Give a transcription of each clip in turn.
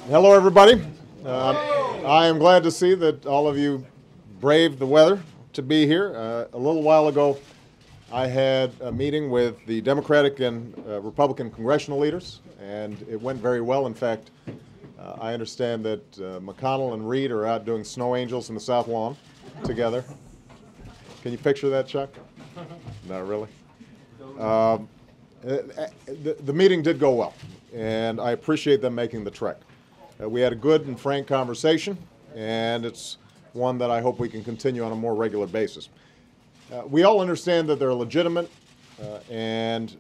Hello, everybody. I am glad to see that all of you braved the weather to be here. A little while ago, I had a meeting with the Democratic and Republican congressional leaders, and it went very well. In fact, I understand that McConnell and Reid are out doing snow angels in the South Lawn together. Can you picture that, Chuck? Not really. The meeting did go well, and I appreciate them making the trek. We had a good and frank conversation, and it's one that I hope we can continue on a more regular basis. We all understand that there are legitimate and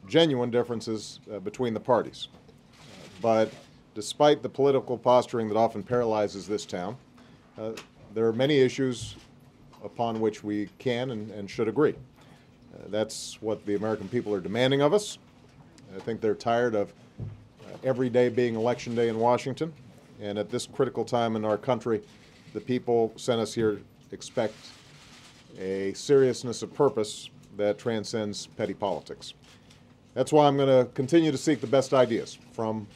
genuine differences between the parties. But despite the political posturing that often paralyzes this town, there are many issues upon which we can and should agree. That's what the American people are demanding of us. I think they're tired of every day being election day in Washington, and at this critical time in our country, the people sent us here expect a seriousness of purpose that transcends petty politics. That's why I'm going to continue to seek the best ideas from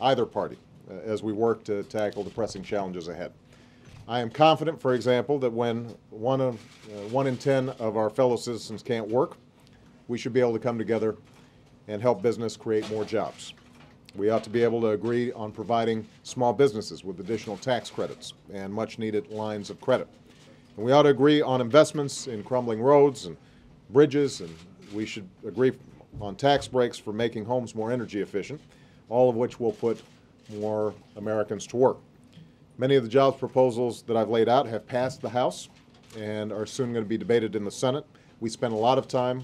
either party as we work to tackle the pressing challenges ahead. I am confident, for example, that when one in 10 of our fellow citizens can't work, we should be able to come together and help business create more jobs. We ought to be able to agree on providing small businesses with additional tax credits and much-needed lines of credit. And we ought to agree on investments in crumbling roads and bridges, and we should agree on tax breaks for making homes more energy efficient, all of which will put more Americans to work. Many of the jobs proposals that I've laid out have passed the House and are soon going to be debated in the Senate. We spent a lot of time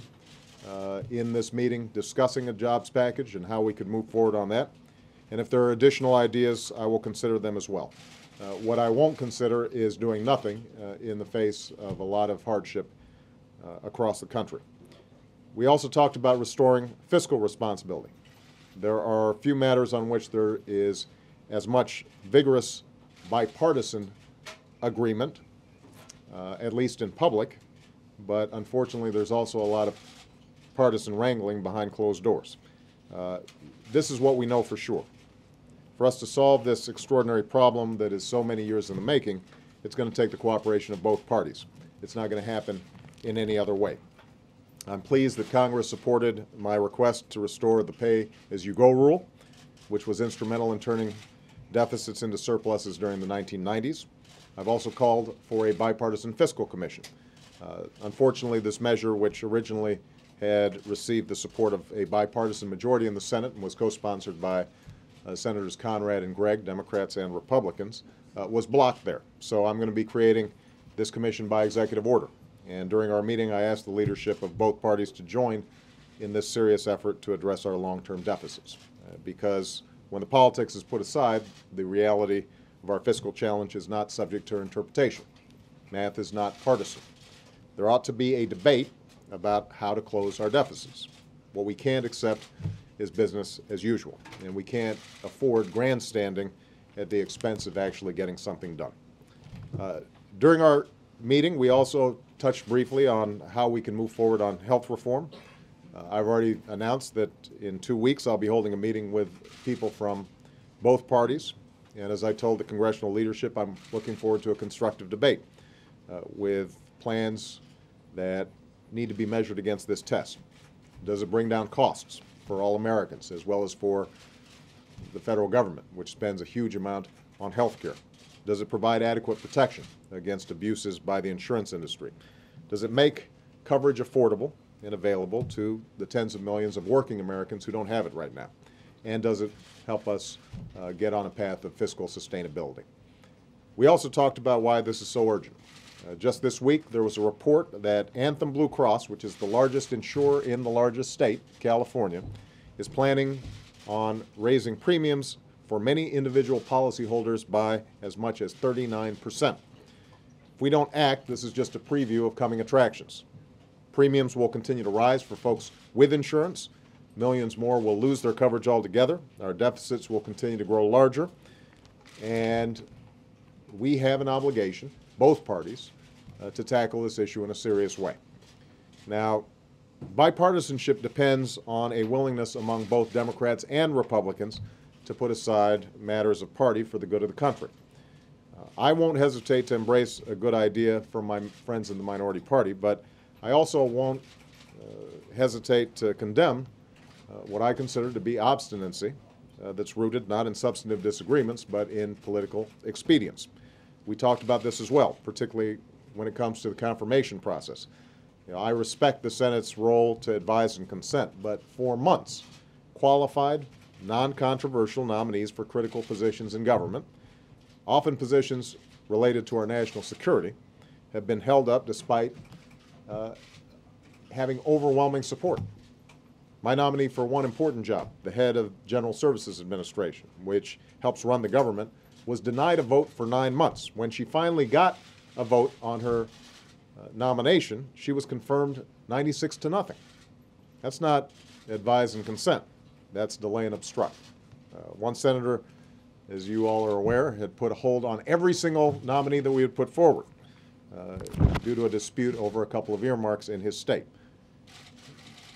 in this meeting discussing a jobs package and how we could move forward on that. And if there are additional ideas, I will consider them as well. What I won't consider is doing nothing in the face of a lot of hardship across the country. We also talked about restoring fiscal responsibility. There are a few matters on which there is as much vigorous bipartisan agreement, at least in public, but unfortunately there's also a lot of partisan wrangling behind closed doors. This is what we know for sure. For us to solve this extraordinary problem that is so many years in the making, it's going to take the cooperation of both parties. It's not going to happen in any other way. I'm pleased that Congress supported my request to restore the pay-as-you-go rule, which was instrumental in turning deficits into surpluses during the 1990s. I've also called for a bipartisan fiscal commission. Unfortunately, this measure, which originally had received the support of a bipartisan majority in the Senate and was co-sponsored by Senators Conrad and Gregg, Democrats and Republicans, was blocked there. So I'm going to be creating this commission by executive order. And during our meeting, I asked the leadership of both parties to join in this serious effort to address our long-term deficits. Because when the politics is put aside, the reality of our fiscal challenge is not subject to interpretation. Math is not partisan. There ought to be a debate about how to close our deficits. What we can't accept is business as usual, and we can't afford grandstanding at the expense of actually getting something done. During our meeting, we also touched briefly on how we can move forward on health reform. I've already announced that in 2 weeks I'll be holding a meeting with people from both parties, and as I told the congressional leadership, I'm looking forward to a constructive debate with plans that need to be measured against this test. Does it bring down costs for all Americans as well as for the federal government, which spends a huge amount on health care? Does it provide adequate protection against abuses by the insurance industry? Does it make coverage affordable and available to the tens of millions of working Americans who don't have it right now? And does it help us get on a path of fiscal sustainability? We also talked about why this is so urgent. Just this week, there was a report that Anthem Blue Cross, which is the largest insurer in the largest state, California, is planning on raising premiums for many individual policyholders by as much as 39%. If we don't act, this is just a preview of coming attractions. Premiums will continue to rise for folks with insurance. Millions more will lose their coverage altogether. Our deficits will continue to grow larger. And we have an obligation, both parties, to tackle this issue in a serious way. Now, bipartisanship depends on a willingness among both Democrats and Republicans to put aside matters of party for the good of the country. I won't hesitate to embrace a good idea from my friends in the minority party, but I also won't hesitate to condemn what I consider to be obstinacy that's rooted not in substantive disagreements, but in political expedience. We talked about this as well, particularly when it comes to the confirmation process. I respect the Senate's role to advise and consent, but for months, qualified, non-controversial nominees for critical positions in government, often positions related to our national security, have been held up despite having overwhelming support. My nominee for one important job, the head of General Services Administration, which helps run the government, was denied a vote for 9 months. When she finally got a vote on her nomination, she was confirmed 96-0. That's not advise and consent. That's delay and obstruct. One senator, as you all are aware, had put a hold on every single nominee that we had put forward due to a dispute over a couple of earmarks in his state.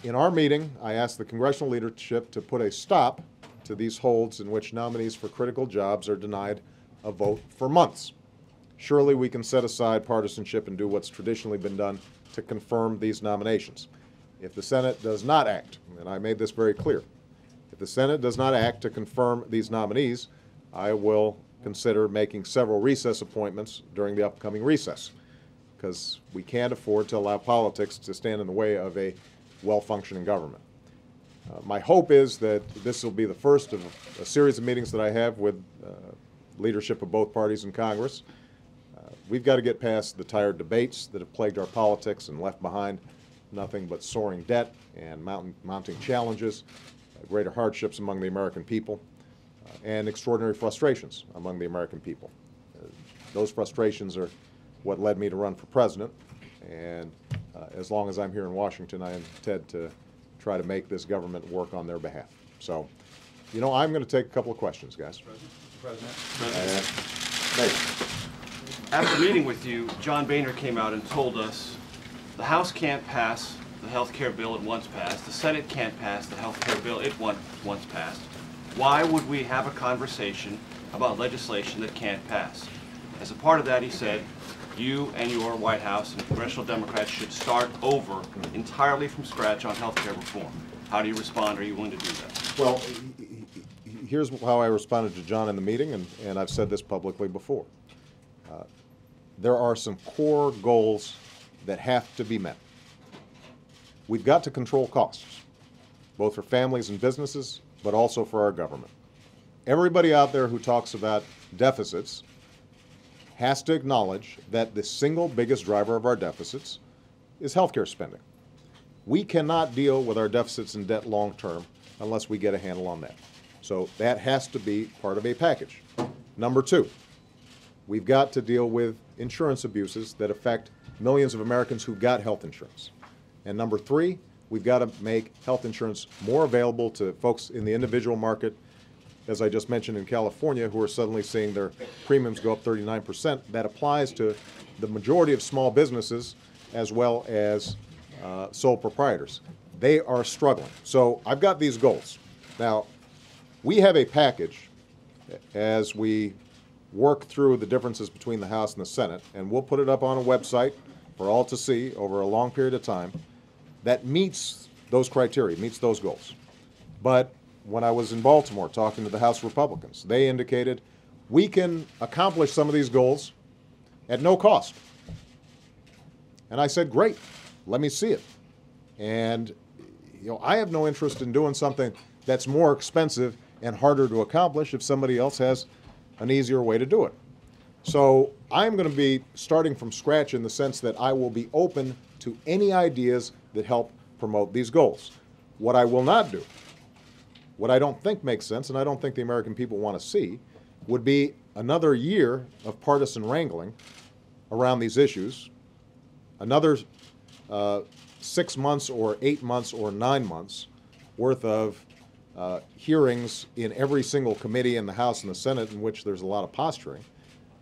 In our meeting, I asked the congressional leadership to put a stop to these holds in which nominees for critical jobs are denied a vote for months. Surely we can set aside partisanship and do what's traditionally been done to confirm these nominations. If the Senate does not act, and I made this very clear, if the Senate does not act to confirm these nominees, I will consider making several recess appointments during the upcoming recess, because we can't afford to allow politics to stand in the way of a well-functioning government. My hope is that this will be the first of a series of meetings that I have with leadership of both parties in Congress. We've got to get past the tired debates that have plagued our politics and left behind nothing but soaring debt and mounting challenges, greater hardships among the American people, and extraordinary frustrations among the American people. Those frustrations are what led me to run for president, and as long as I'm here in Washington, I intend to try to make this government work on their behalf. So, I'm going to take a couple of questions, guys. President. After meeting with you, John Boehner came out and told us the House can't pass the health care bill it once passed, the Senate can't pass the health care bill it once passed. Why would we have a conversation about legislation that can't pass? As a part of that, he said, you and your White House and congressional Democrats should start over entirely from scratch on health care reform. How do you respond? Are you willing to do that? Well, here's how I responded to John in the meeting, and I've said this publicly before. There are some core goals that have to be met. We've got to control costs, both for families and businesses, but also for our government. Everybody out there who talks about deficits has to acknowledge that the single biggest driver of our deficits is healthcare spending. We cannot deal with our deficits and debt long term unless we get a handle on that. So that has to be part of a package. Number two, we've got to deal with insurance abuses that affect millions of Americans who've got health insurance. And number three, we've got to make health insurance more available to folks in the individual market, as I just mentioned in California, who are suddenly seeing their premiums go up 39%. That applies to the majority of small businesses as well as sole proprietors. They are struggling. So I've got these goals. Now, we have a package as we work through the differences between the House and the Senate, and we'll put it up on a website for all to see over a long period of time, that meets those criteria, meets those goals. But when I was in Baltimore talking to the House Republicans, they indicated we can accomplish some of these goals at no cost. And I said, great, let me see it. And I have no interest in doing something that's more expensive and harder to accomplish if somebody else has an easier way to do it. So I'm going to be starting from scratch in the sense that I will be open to any ideas that help promote these goals. What I will not do, what I don't think makes sense, and I don't think the American people want to see, would be another year of partisan wrangling around these issues, another 6 months or 8 months or 9 months worth of hearings in every single committee in the House and the Senate in which there's a lot of posturing.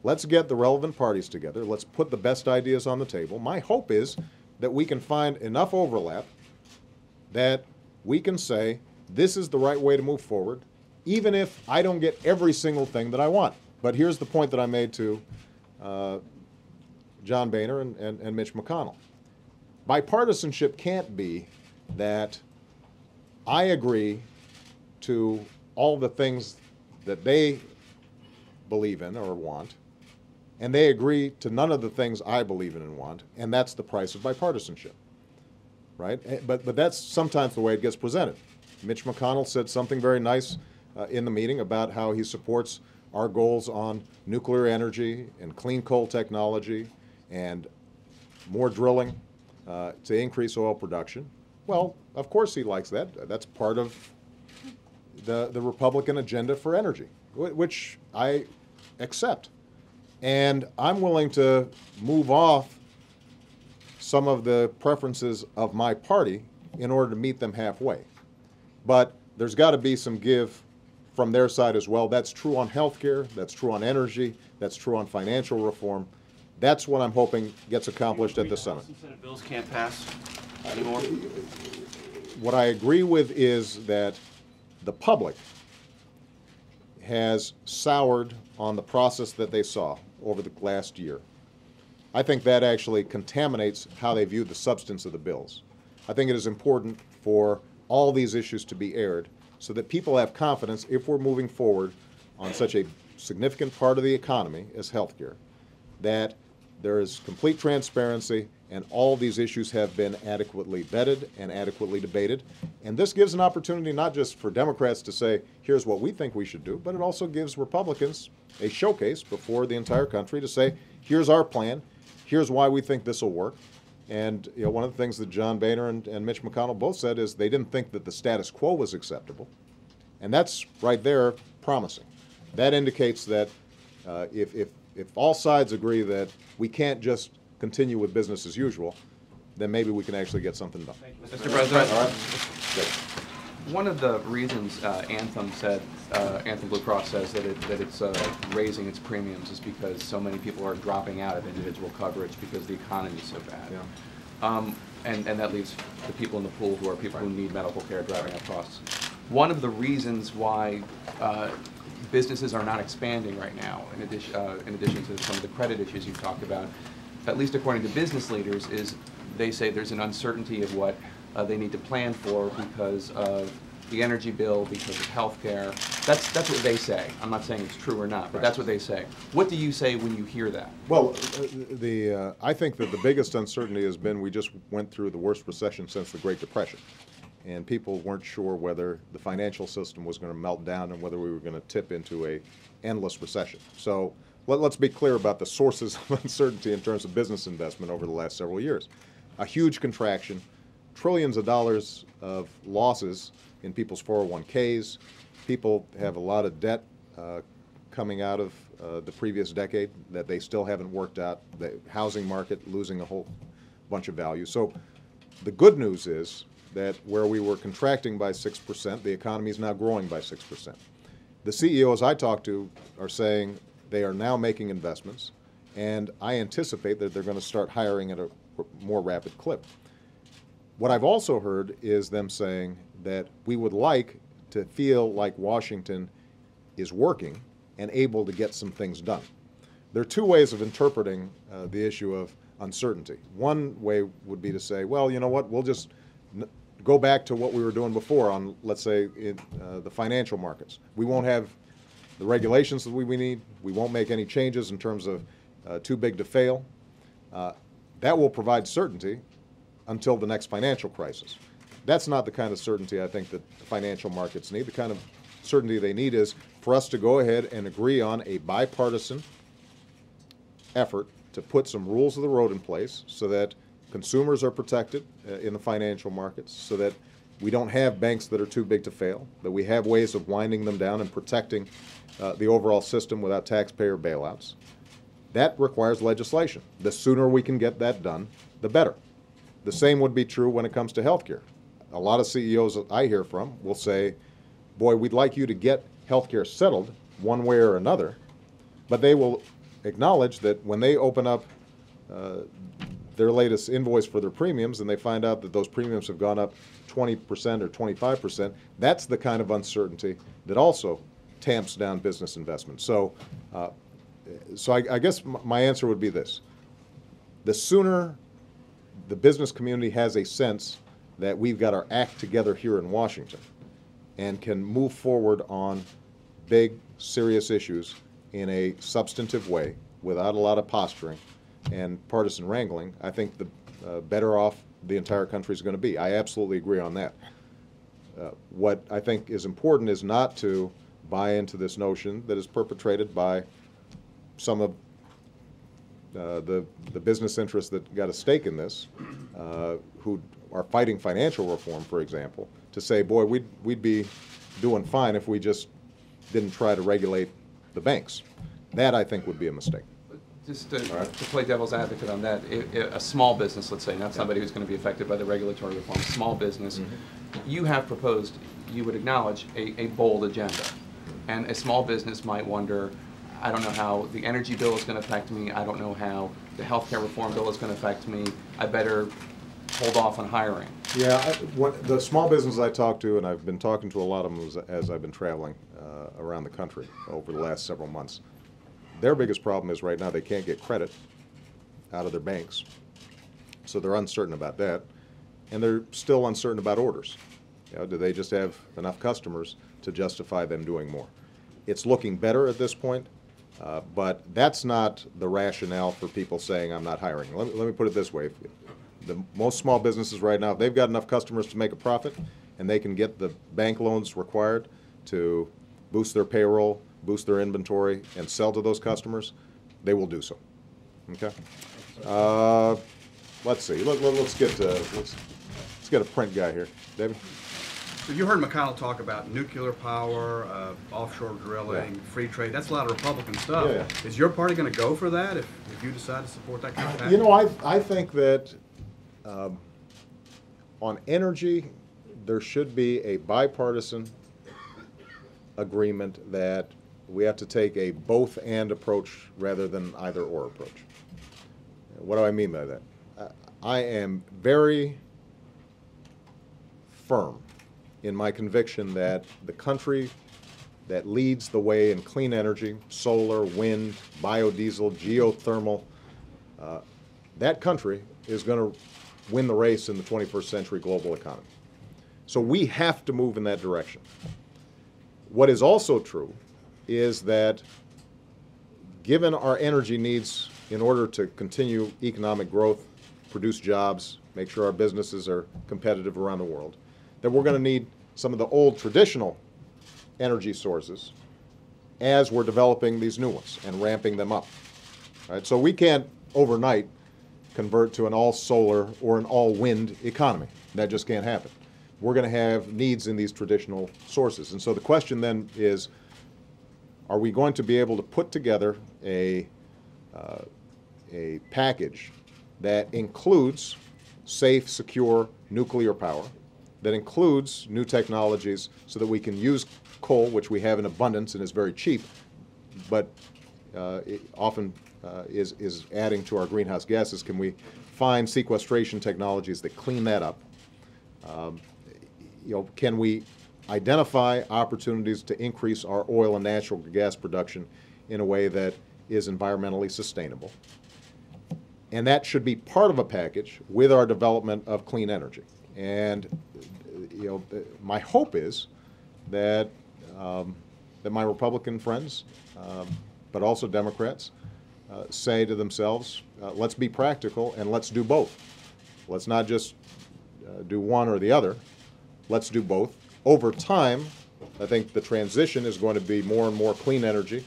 Let's get the relevant parties together. Let's put the best ideas on the table. My hope is that we can find enough overlap that we can say this is the right way to move forward, even if I don't get every single thing that I want. But here's the point that I made to John Boehner and Mitch McConnell. Bipartisanship can't be that I agree to all the things that they believe in or want, and they agree to none of the things I believe in and want, and that's the price of bipartisanship, right? But that's sometimes the way it gets presented. Mitch McConnell said something very nice in the meeting about how he supports our goals on nuclear energy and clean coal technology and more drilling to increase oil production. Well, of course he likes that. That's part of the Republican agenda for energy, which I accept. And I'm willing to move off some of the preferences of my party in order to meet them halfway. But there's got to be some give from their side as well. That's true on health care, that's true on energy, that's true on financial reform. That's what I'm hoping gets accomplished at the summit. Senate bills can't pass anymore? What I agree with is that the public has soured on the process that they saw over the last year. I think that actually contaminates how they view the substance of the bills. I think it is important for all these issues to be aired so that people have confidence if we're moving forward on such a significant part of the economy as healthcare, that there is complete transparency and all these issues have been adequately vetted and adequately debated. And this gives an opportunity not just for Democrats to say, here's what we think we should do, but it also gives Republicans a showcase before the entire country to say, here's our plan, here's why we think this will work. And one of the things that John Boehner and Mitch McConnell both said is they didn't think that the status quo was acceptable. And that's right there promising. That indicates that if all sides agree that we can't just continue with business as usual, then maybe we can actually get something done. Mr. President, All right. one of the reasons Anthem Blue Cross says that it's raising its premiums is because so many people are dropping out of individual coverage because the economy is so bad. Yeah. And that leaves the people in the pool who are people who need medical care driving up costs. One of the reasons why businesses are not expanding right now, in addition to some of the credit issues you talked about, at least according to business leaders, is they say there's an uncertainty of what they need to plan for because of the energy bill, because of health care. That's what they say. I'm not saying it's true or not, but that's what they say. What do you say when you hear that? Well, I think that the biggest uncertainty has been we just went through the worst recession since the Great Depression. And people weren't sure whether the financial system was going to melt down and whether we were going to tip into a endless recession. So let's be clear about the sources of uncertainty in terms of business investment over the last several years. A huge contraction, trillions of dollars of losses in people's 401ks. People have a lot of debt coming out of the previous decade that they still haven't worked out. The housing market losing a whole bunch of value. So the good news is that where we were contracting by 6%, the economy is now growing by 6%. The CEOs I talk to are saying they are now making investments, and I anticipate that they're going to start hiring at a more rapid clip. What I've also heard is them saying that we would like to feel like Washington is working and able to get some things done. There are two ways of interpreting the issue of uncertainty. One way would be to say, well, you know what, we'll just go back to what we were doing before on, let's say, the financial markets. We won't have the regulations that we need. We won't make any changes in terms of too big to fail. That will provide certainty until the next financial crisis. That's not the kind of certainty I think that the financial markets need. The kind of certainty they need is for us to go ahead and agree on a bipartisan effort to put some rules of the road in place so that consumers are protected in the financial markets, so that we don't have banks that are too big to fail, that we have ways of winding them down and protecting the overall system without taxpayer bailouts. That requires legislation. The sooner we can get that done, the better. The same would be true when it comes to health care. A lot of CEOs that I hear from will say, boy, we'd like you to get health care settled one way or another, but they will acknowledge that when they open up their latest invoice for their premiums and they find out that those premiums have gone up 20% or 25%, that's the kind of uncertainty that also tamps down business investment. So, I guess my answer would be this. The sooner the business community has a sense that we've got our act together here in Washington and can move forward on big, serious issues in a substantive way without a lot of posturing and partisan wrangling, I think the better off the entire country is going to be. I absolutely agree on that. What I think is important is not to buy into this notion that is perpetrated by some of the business interests that got a stake in this, who are fighting financial reform, for example, to say, boy, we'd be doing fine if we just didn't try to regulate the banks. That, I think, would be a mistake. Just to play devil's advocate on that, a small business, let's say, not somebody who's going to be affected by the regulatory reform, small business, you have proposed, you would acknowledge, a bold agenda. And a small business might wonder, I don't know how the energy bill is going to affect me, I don't know how the healthcare reform bill is going to affect me, I better hold off on hiring. Yeah, the small businesses I talk to, and I've been talking to a lot of them as I've been traveling around the country over the last several months, their biggest problem is right now they can't get credit out of their banks. So they're uncertain about that. And they're still uncertain about orders. You know, do they just have enough customers to justify them doing more? It's looking better at this point, but that's not the rationale for people saying I'm not hiring. Let me put it this way. Most small businesses right now, if they've got enough customers to make a profit and they can get the bank loans required to boost their payroll, boost their inventory, and sell to those customers, they will do so. Okay. Let's see. Let's get a print guy here, David. So you heard McConnell talk about nuclear power, offshore drilling, free trade. That's a lot of Republican stuff. Yeah. Is your party going to go for that if you decide to support that kind of package? You know, I think that on energy, there should be a bipartisan agreement that we have to take a both-and approach rather than either-or approach. What do I mean by that? I am very firm in my conviction that the country that leads the way in clean energy, solar, wind, biodiesel, geothermal, that country is going to win the race in the 21st century global economy. So we have to move in that direction. What is also true is that given our energy needs in order to continue economic growth, produce jobs, make sure our businesses are competitive around the world, that we're going to need some of the old traditional energy sources as we're developing these new ones and ramping them up. Right? So we can't overnight convert to an all-solar or an all-wind economy. That just can't happen. We're going to have needs in these traditional sources. And so the question then is, are we going to be able to put together a package that includes safe, secure nuclear power, that includes new technologies so that we can use coal, which we have in abundance and is very cheap, but it often is adding to our greenhouse gases? Can we find sequestration technologies that clean that up? Can we identify opportunities to increase our oil and natural gas production in a way that is environmentally sustainable? And that should be part of a package with our development of clean energy. And my hope is that that my Republican friends, but also Democrats, say to themselves, let's be practical and let's do both. Let's not just do one or the other. Let's do both. Over time, I think the transition is going to be more and more clean energy,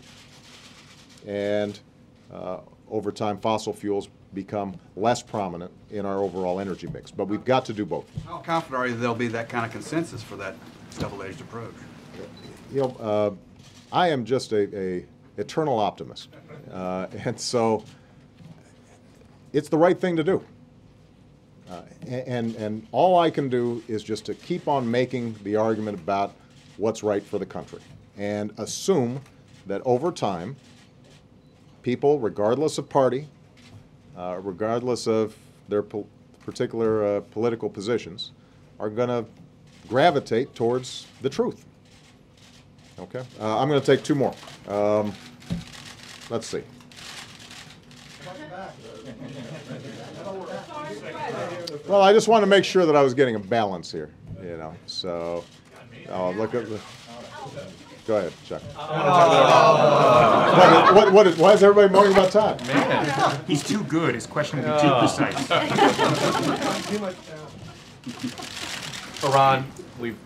and over time, fossil fuels become less prominent in our overall energy mix. But we've got to do both. How confident are you there'll be that kind of consensus for that double-edged approach? I am just a eternal optimist, and so it's the right thing to do. And all I can do is just to keep on making the argument about what's right for the country and assume that over time, people, regardless of party, regardless of their particular political positions, are going to gravitate towards the truth. Okay? I'm going to take two more. Let's see. Well, I just want to make sure that I was getting a balance here, you know. So, look at the. Go ahead, Chuck. Why is everybody moaning about time? Man, he's too good. His question will be too precise. Iran, we've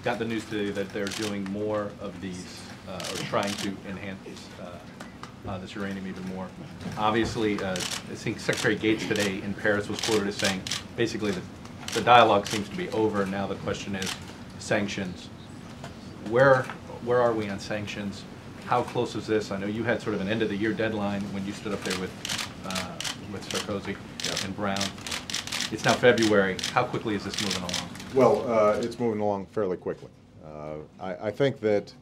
got the news today that they're doing more of these, or trying to enhance this uranium even more. Obviously, I think Secretary Gates today in Paris was quoted as saying, basically, the dialogue seems to be over. Now the question is sanctions. Where are we on sanctions? How close is this? I know you had sort of an end-of-the-year deadline when you stood up there with Sarkozy and Brown. It's now February. How quickly is this moving along? Well, it's moving along fairly quickly. I think that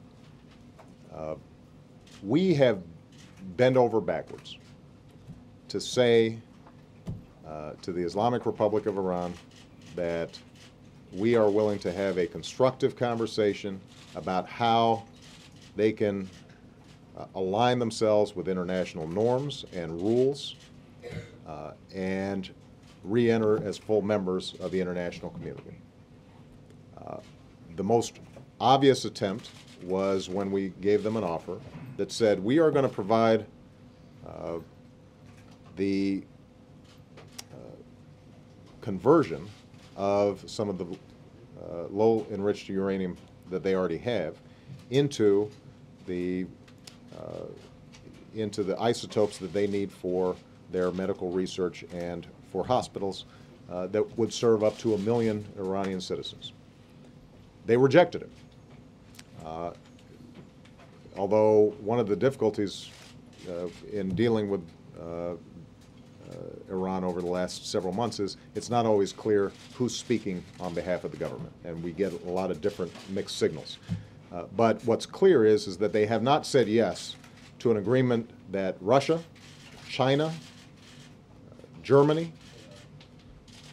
we have bent over backwards to say to the Islamic Republic of Iran that we are willing to have a constructive conversation about how they can align themselves with international norms and rules and re-enter as full members of the international community. The most obvious attempt was when we gave them an offer that said we are going to provide the conversion of some of the low enriched uranium that they already have into the isotopes that they need for their medical research and for hospitals that would serve up to 1 million Iranian citizens. They rejected it. Although one of the difficulties in dealing with Iran over the last several months is it's not always clear who's speaking on behalf of the government, and we get a lot of different mixed signals. But what's clear is that they have not said yes to an agreement that Russia, China, Germany,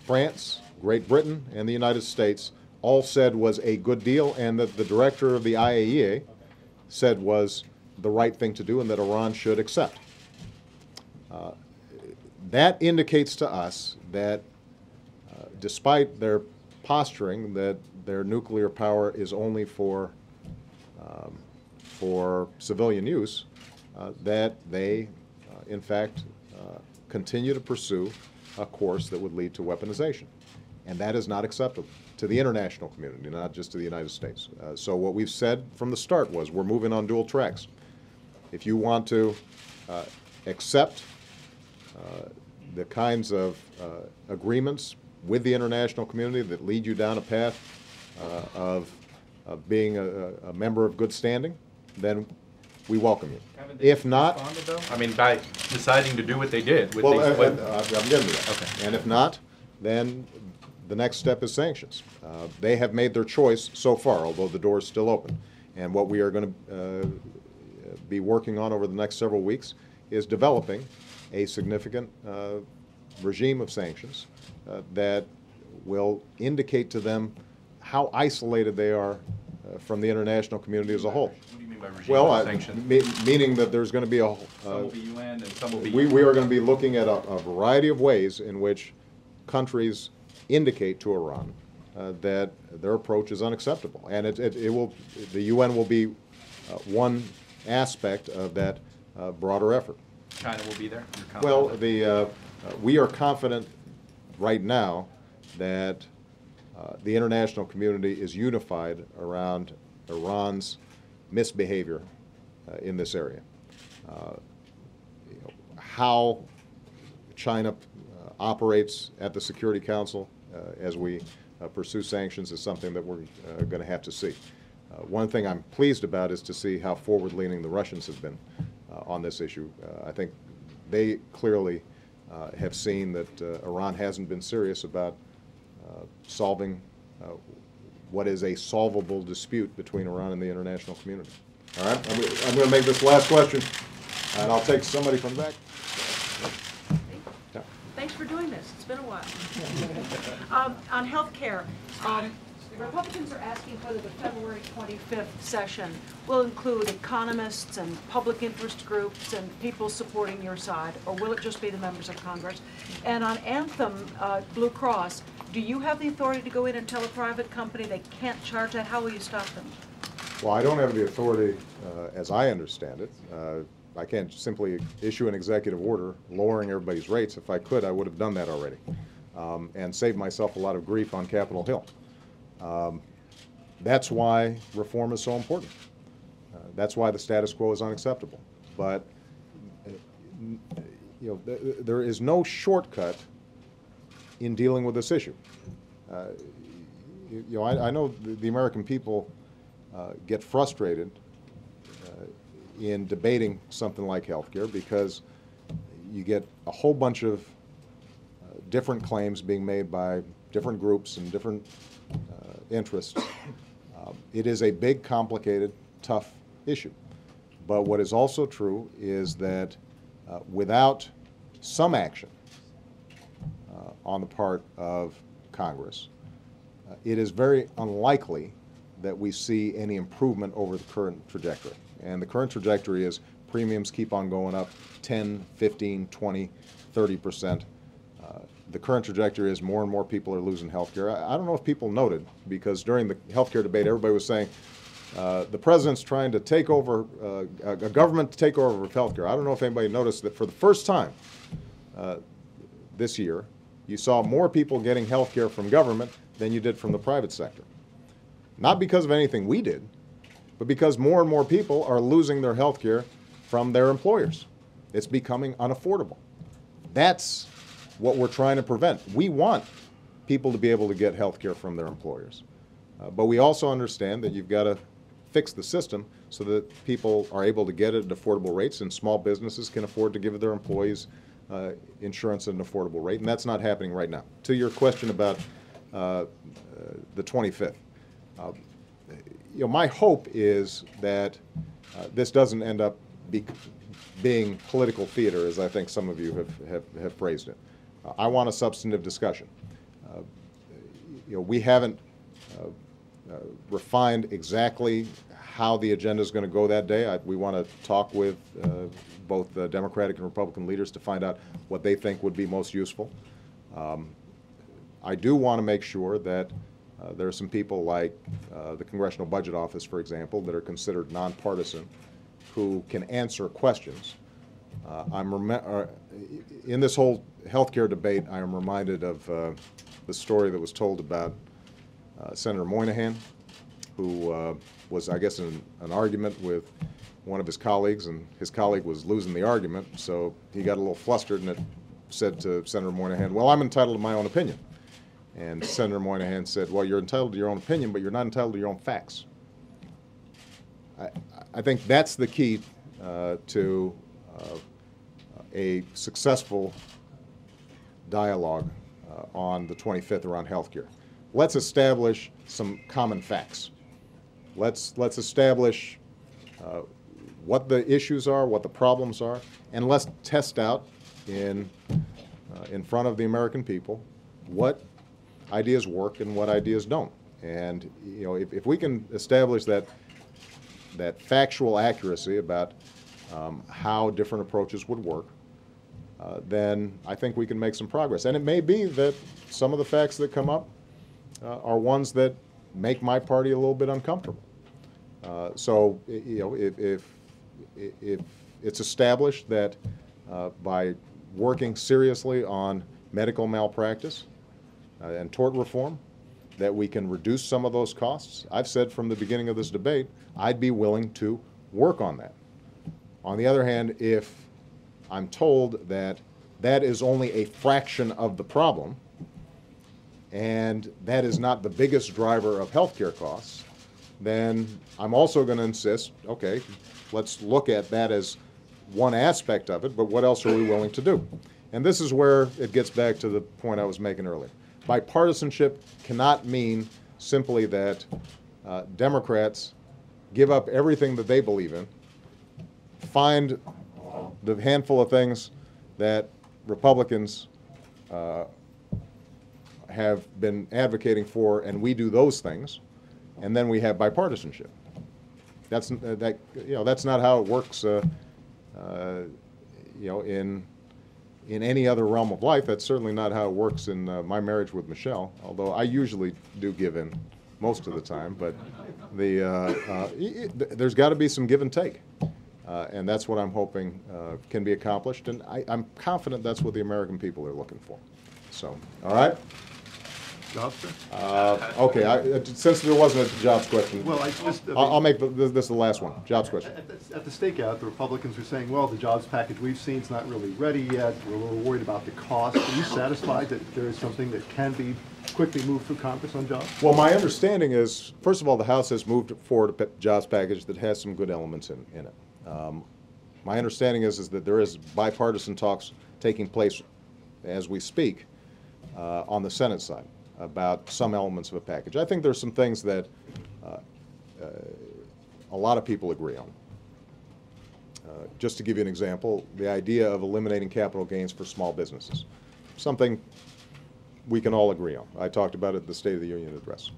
France, Great Britain, and the United States all said was a good deal, and that the director of the IAEA said was the right thing to do and that Iran should accept. That indicates to us that despite their posturing that their nuclear power is only for civilian use, that they, in fact, continue to pursue a course that would lead to weaponization. And that is not acceptable to the international community, not just to the United States. So what we've said from the start was we're moving on dual tracks. If you want to accept the kinds of agreements with the international community that lead you down a path of being a member of good standing, then we welcome you. If not, I mean, by deciding to do what they did. With well, these, I'm getting to that. Okay. And if not, then the next step is sanctions. They have made their choice so far, although the door is still open. And what we are going to be working on over the next several weeks is developing a significant regime of sanctions that will indicate to them how isolated they are from the international community as a whole. What do you mean by regime Well, sanctions? meaning that there's going to be a Some will be UN and some will be... we are going to be looking at a variety of ways in which countries indicate to Iran that their approach is unacceptable, and the UN will be one aspect of that broader effort. China will be there? Well, we are confident right now that the international community is unified around Iran's misbehavior in this area. How China operates at the Security Council as we pursue sanctions is something that we're going to have to see. One thing I'm pleased about is to see how forward-leaning the Russians have been on this issue. I think they clearly have seen that Iran hasn't been serious about solving what is a solvable dispute between Iran and the international community. All right, I'm going to make this last question, and I'll take somebody from the back. Yeah. Thanks for for doing this. It's been a while. On health care, Republicans are asking whether the February 25th session will include economists and public interest groups and people supporting your side, or will it just be the members of Congress? And on Anthem Blue Cross, do you have the authority to go in and tell a private company they can't charge that? How will you stop them? Well, I don't have the authority, as I understand it. I can't simply issue an executive order lowering everybody's rates. If I could, I would have done that already, and saved myself a lot of grief on Capitol Hill. That's why reform is so important. That's why the status quo is unacceptable. But there is no shortcut in dealing with this issue. I know the American people get frustrated in debating something like health care because you get a whole bunch of different claims being made by different groups and different interests. It is a big, complicated, tough issue. But what is also true is that without some action on the part of Congress, it is very unlikely that we see any improvement over the current trajectory. And the current trajectory is premiums keep on going up 10, 15, 20, 30%. The current trajectory is more and more people are losing health care. I don't know if people noted, because during the health care debate, everybody was saying the president's trying to take over, a government to take over with health care. I don't know if anybody noticed that for the first time this year, you saw more people getting health care from government than you did from the private sector. Not because of anything we did, but because more and more people are losing their health care from their employers. It's becoming unaffordable. That's what we're trying to prevent. We want people to be able to get health care from their employers. But we also understand that you've got to fix the system so that people are able to get it at affordable rates, and small businesses can afford to give their employees insurance at an affordable rate, and that's not happening right now. To your question about the 25th, my hope is that this doesn't end up being political theater, as I think some of you have phrased it. I want a substantive discussion. We haven't refined exactly how the agenda is going to go that day. We want to talk with both the Democratic and Republican leaders to find out what they think would be most useful. I do want to make sure that there are some people like the Congressional Budget Office, for example, that are considered nonpartisan, who can answer questions. In this whole healthcare debate, I am reminded of the story that was told about Senator Moynihan, who was, I guess, in an argument with one of his colleagues, and his colleague was losing the argument, so he got a little flustered, and it said to Senator Moynihan, "Well, I'm entitled to my own opinion." And Senator Moynihan said, "Well, you're entitled to your own opinion, but you're not entitled to your own facts." I think that's the key to a successful dialogue on the 25th around health care. Let's establish some common facts. Let's establish what the issues are, what the problems are, and let's test out in front of the American people what ideas work and what ideas don't. And if we can establish that factual accuracy about how different approaches would work, then I think we can make some progress. And it may be that some of the facts that come up are ones that make my party a little bit uncomfortable. So if it's established that by working seriously on medical malpractice and tort reform, that we can reduce some of those costs, I've said from the beginning of this debate, I'd be willing to work on that. On the other hand, if I'm told that that is only a fraction of the problem, and that is not the biggest driver of healthcare costs, then I'm also going to insist, okay, let's look at that as one aspect of it, but what else are we willing to do? And this is where it gets back to the point I was making earlier. Bipartisanship cannot mean simply that Democrats give up everything that they believe in, find the handful of things that Republicans have been advocating for, and we do those things, and then we have bipartisanship. That's that's not how it works. In any other realm of life, that's certainly not how it works in my marriage with Michelle. Although I usually do give in most of the time, but there's got to be some give and take, and that's what I'm hoping can be accomplished. And I'm confident that's what the American people are looking for. So, all right. Jobs, sir? Okay, since there wasn't a jobs question, Well, I just. I'll make this the last one. Jobs question. At the stakeout, the Republicans were saying, well, the jobs package we've seen is not really ready yet. We're a little worried about the cost. Are you satisfied that there is something that can be quickly moved through Congress on jobs? Well, my understanding is, first of all, the House has moved forward a jobs package that has some good elements in it. My understanding is that there is bipartisan talks taking place as we speak on the Senate side about some elements of a package. I think there's some things that a lot of people agree on. Just to give you an example, the idea of eliminating capital gains for small businesses, something we can all agree on. I talked about it at the State of the Union address.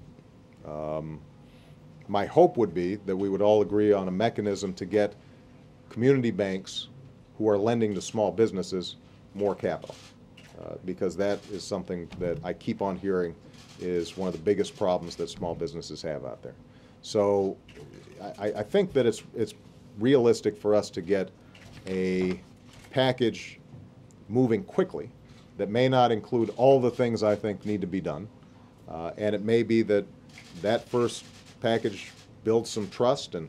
My hope would be that we would all agree on a mechanism to get community banks who are lending to small businesses more capital. Because that is something that I keep on hearing is one of the biggest problems that small businesses have out there. So I think that it's realistic for us to get a package moving quickly that may not include all the things I think need to be done. And it may be that that first package builds some trust and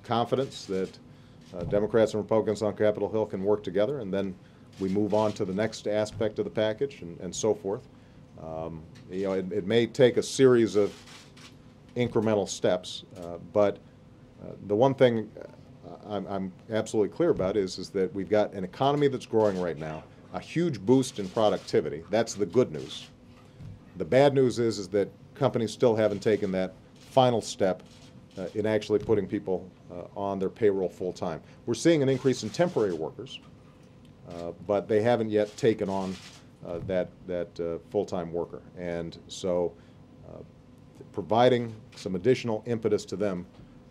confidence that Democrats and Republicans on Capitol Hill can work together, and then we move on to the next aspect of the package and so forth. It may take a series of incremental steps, but the one thing I'm absolutely clear about is that we've got an economy that's growing right now, a huge boost in productivity. That's the good news. The bad news is that companies still haven't taken that final step in actually putting people on their payroll full time. We're seeing an increase in temporary workers, but they haven't yet taken on that full-time worker. And so providing some additional impetus to them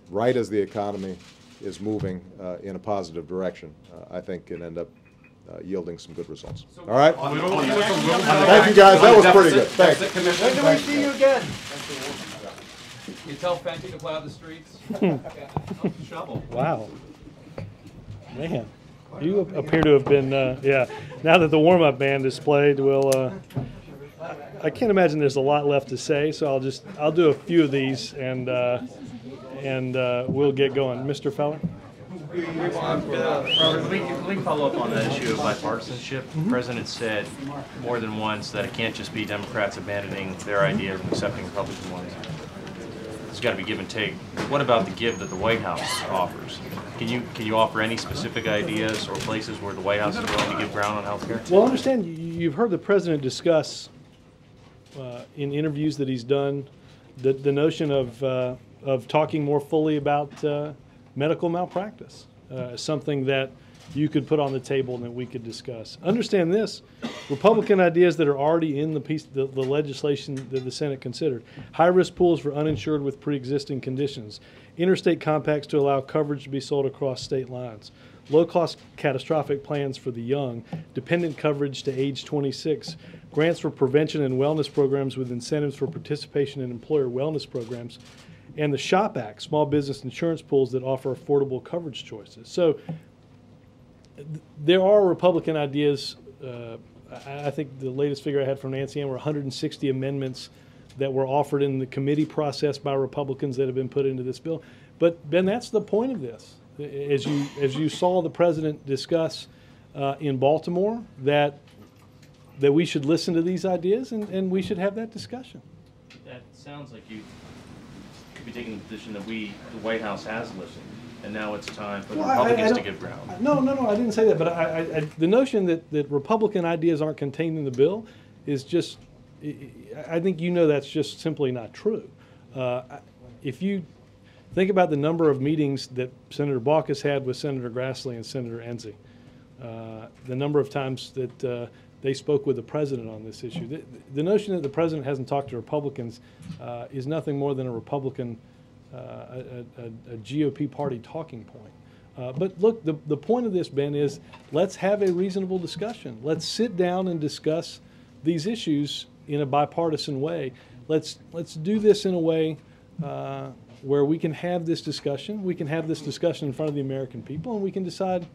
right as the economy is moving in a positive direction, I think can end up yielding some good results. All right? Thank you, guys. That was pretty good. Thanks. When do we see you again? You tell Fenty to plow the streets? Shovel. Wow. Man, you appear to have been, yeah. Now that the warm-up band is played, I can't imagine there's a lot left to say, so I'll do a few of these and we'll get going. Mr. Feller? Robert, let me follow up on that issue of bipartisanship. The President said more than once that it can't just be Democrats abandoning their ideas and accepting Republican ones. There's got to be give and take. What about the give that the White House offers? Can you offer any specific ideas or places where the White House is willing to give ground on health care? Well, understand, you've heard the President discuss in interviews that he's done the notion of talking more fully about medical malpractice, something that you could put on the table and that we could discuss. Understand this, Republican ideas that are already in the legislation that the Senate considered. High-risk pools for uninsured with pre-existing conditions. Interstate compacts to allow coverage to be sold across state lines. Low-cost catastrophic plans for the young. Dependent coverage to age 26. Grants for prevention and wellness programs with incentives for participation in employer wellness programs. And the SHOP Act, small business insurance pools that offer affordable coverage choices. So there are Republican ideas. I think the latest figure I had from Nancy Ann were 160 amendments that were offered in the committee process by Republicans that have been put into this bill. But Ben, that's the point of this. As you saw the President discuss in Baltimore, that we should listen to these ideas and we should have that discussion. That sounds like you could be taking the position that the White House has listened, and now it's time for the Republicans to give ground. No, I didn't say that. But the notion that Republican ideas aren't contained in the bill is just, I think that's just simply not true. If you think about the number of meetings that Senator Baucus had with Senator Grassley and Senator Enzi, the number of times that they spoke with the president on this issue. The notion that the president hasn't talked to Republicans is nothing more than a Republican, a GOP party talking point. But look, the point of this, Ben, is let's have a reasonable discussion. Let's sit down and discuss these issues in a bipartisan way. Let's do this in a way where we can have this discussion. We can have this discussion in front of the American people, and we can decide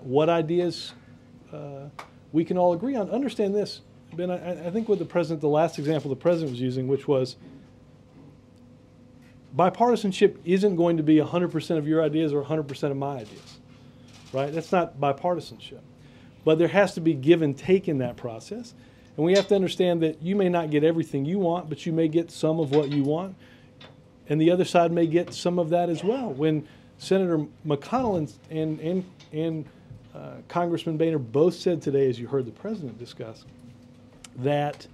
what ideas we can all agree on. Understand this, Ben, I think what the last example the president was using, which was bipartisanship isn't going to be 100% of your ideas or 100% of my ideas, right? That's not bipartisanship. But there has to be give and take in that process. And we have to understand that you may not get everything you want, but you may get some of what you want. And the other side may get some of that as well. When Senator McConnell and Congressman Boehner both said today, as you heard the president discuss, that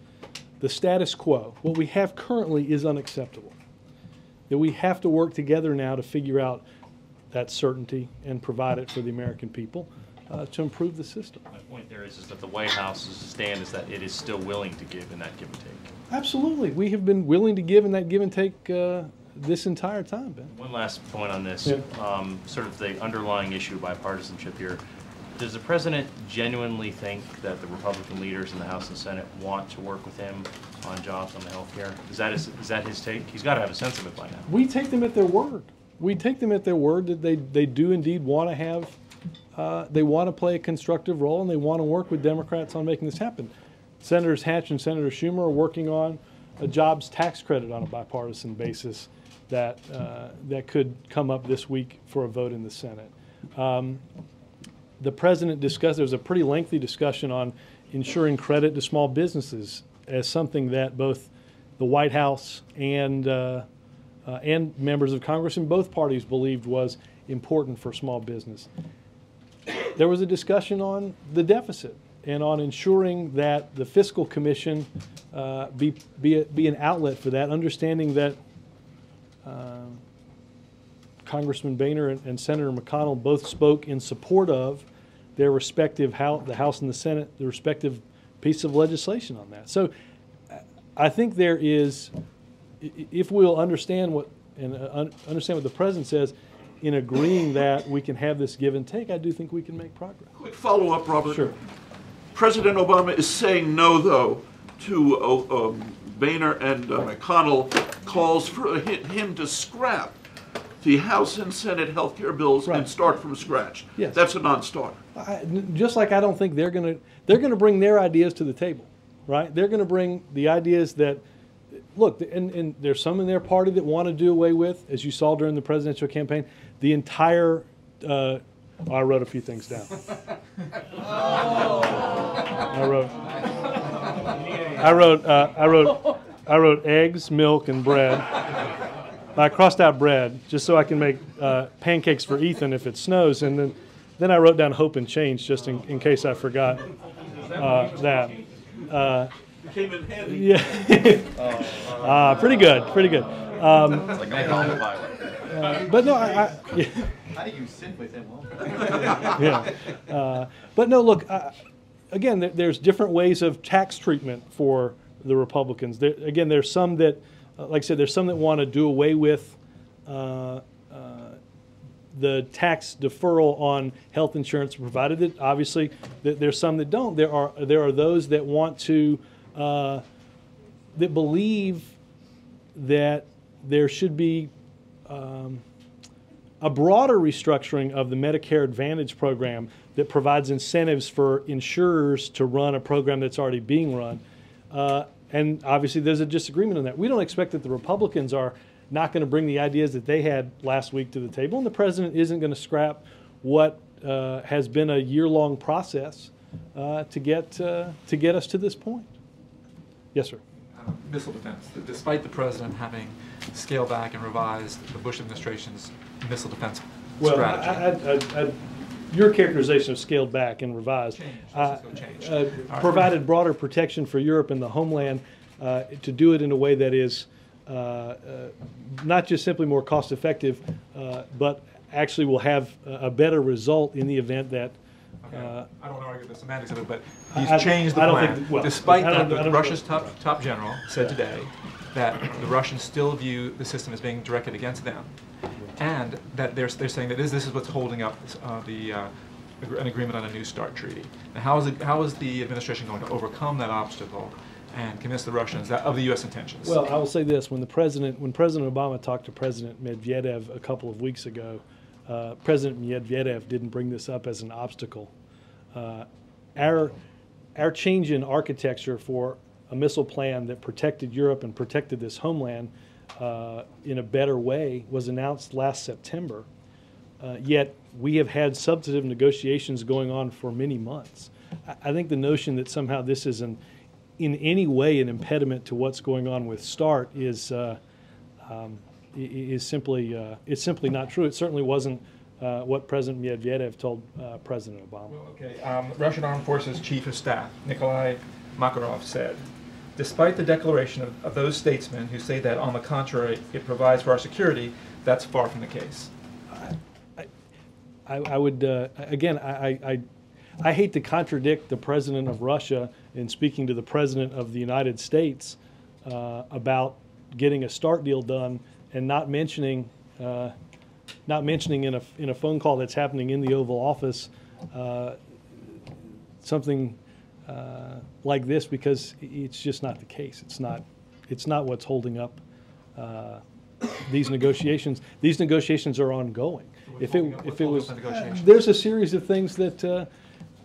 the status quo, what we have currently, is unacceptable. That we have to work together now to figure out that certainty and provide it for the American people to improve the system. My point there is that the White House's stand is that it is still willing to give in that give and take. Absolutely. We have been willing to give in that give and take this entire time, Ben. One last point on this, Yeah. sort of the underlying issue of bipartisanship here. Does the president genuinely think that the Republican leaders in the House and Senate want to work with him on jobs, on the health care? Is that his take? He's got to have a sense of it by now. We take them at their word. We take them at their word that they do indeed want to have, they want to play a constructive role, and they want to work with Democrats on making this happen. Senators Hatch and Senator Schumer are working on a jobs tax credit on a bipartisan basis that could come up this week for a vote in the Senate. The president discussed, there was a pretty lengthy discussion on ensuring credit to small businesses as something that both the White House and members of Congress in both parties believed was important for small business. There was a discussion on the deficit and on ensuring that the Fiscal Commission be an outlet for that, understanding that Congressman Boehner and Senator McConnell both spoke in support of their respective the House and the Senate, the respective piece of legislation on that. So I think there is, if we'll understand what the president says, in agreeing that we can have this give and take, I do think we can make progress. Quick follow-up, Robert. Sure. President Obama is saying no, though, to Boehner and McConnell calls for him to scrap the House and Senate health care bills and start from scratch. Yes. That's a non-starter. Just like I don't think they're going to bring their ideas to the table, right? They're going to bring the ideas that, look, and there's some in their party that want to do away with, as you saw during the presidential campaign, the entire. I wrote a few things down. I wrote eggs, milk, and bread. I crossed out bread just so I can make pancakes for Ethan if it snows, and then I wrote down hope and change just in case I forgot that. Came in handy. Yeah. Pretty good. But no, yeah. How do you sit with him? Yeah. But no, look, again, there's different ways of tax treatment for the Republicans. There's some that, like I said, there's some that want to do away with the tax deferral on health insurance, provided that obviously there's some that don't. There are those that want to, that believe that there should be a broader restructuring of the Medicare Advantage program that provides incentives for insurers to run a program that's already being run. And obviously there's a disagreement on that. We don't expect that the Republicans are not going to bring the ideas that they had last week to the table, and the president isn't going to scrap what has been a year-long process to get us to this point. Yes, sir. Missile defense. Despite the president having scaled back and revised the Bush administration's missile defense strategy. Your characterization of scaled back and revised provided broader protection for Europe and the homeland to do it in a way that is not just simply more cost effective, but actually will have a better result in the event that Okay. I don't want to argue the semantics of it, but I he's changed the don't plan. think that- well, Despite I that, don't- Russia's top general said today that the Russians still view the system as being directed against them, and that they're saying that this is what's holding up an agreement on a New START treaty. Now, how is the administration going to overcome that obstacle and convince the Russians of the U.S. intentions? Well, I will say this: when President Obama talked to President Medvedev a couple of weeks ago, President Medvedev didn't bring this up as an obstacle. Our change in architecture for a missile plan that protected Europe and protected this homeland in a better way was announced last September. Yet we have had substantive negotiations going on for many months. I think the notion that somehow this is in any way an impediment to what's going on with START is simply it's simply not true. It certainly wasn't what President Medvedev told President Obama. Well, okay. Russian Armed Forces Chief of Staff Nikolai Makarov said, despite the declaration of those statesmen who say that, on the contrary, it provides for our security, that's far from the case. I would, again, I hate to contradict the President of Russia in speaking to the President of the United States about getting a START deal done and not mentioning in a phone call that's happening in the Oval Office something like this, because it's just not the case. It's not what's holding up these negotiations. These negotiations are ongoing. If it was, there's a series of things that